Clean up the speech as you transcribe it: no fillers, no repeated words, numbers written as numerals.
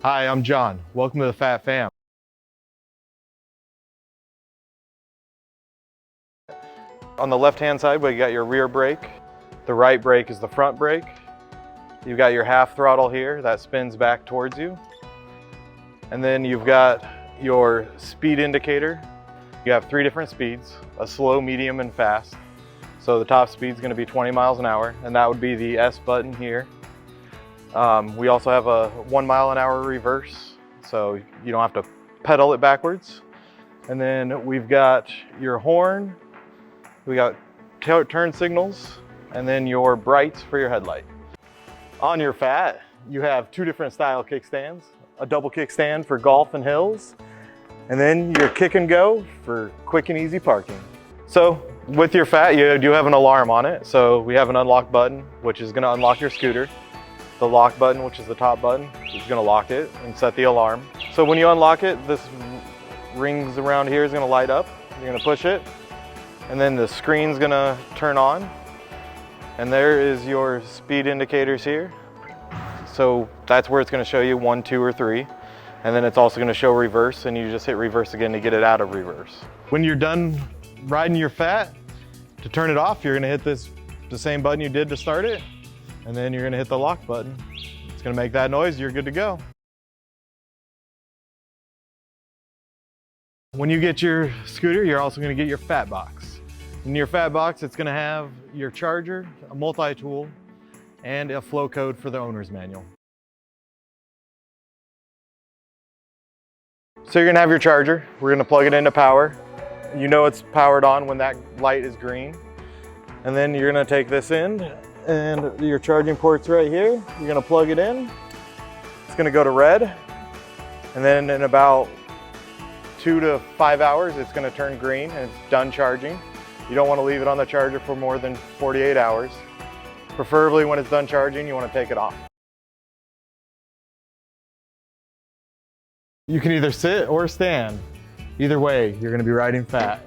Hi, I'm John. Welcome to the PHAT Fam. On the left-hand side, we got your rear brake. The right brake is the front brake. You've got your half throttle here that spins back towards you. And then you've got your speed indicator. You have 3 different speeds, a slow, medium, and fast. So the top speed is going to be 20 miles an hour, and that would be the S button here. We also have a 1 mile an hour reverse, so you don't have to pedal it backwards. And then we've got your horn, we got turn signals, and then your brights for your headlight. On your PHAT, you have 2 different style kickstands, a double kickstand for golf and hills, and then your kick and go for quick and easy parking. So with your PHAT, you do have an alarm on it. So we have an unlock button, which is going to unlock your scooter. The lock button, which is the top button, is going to lock it and set the alarm. So when you unlock it, this rings around here is going to light up. You're going to push it, and then the screen's going to turn on. And there is your speed indicators here. So that's where it's going to show you 1, 2, or 3. And then it's also going to show reverse, and you just hit reverse again to get it out of reverse. When you're done riding your PHAT, to turn it off, you're going to hit the same button you did to start it. And then you're going to hit the lock button. It's going to make that noise, you're good to go. When you get your scooter, you're also going to get your PHAT box. In your PHAT box, it's going to have your charger, a multi-tool, and a flow code for the owner's manual. So you're going to have your charger. We're going to plug it into power. You know it's powered on when that light is green. And then you're going to take this end, and your charging port's right here. You're going to plug it in. It's going to go to red, and then in about 2 to 5 hours it's going to turn green and it's done charging. You don't want to leave it on the charger for more than 48 hours. Preferably when it's done charging, you want to take it off. You can either sit or stand. Either way, you're going to be riding PHAT.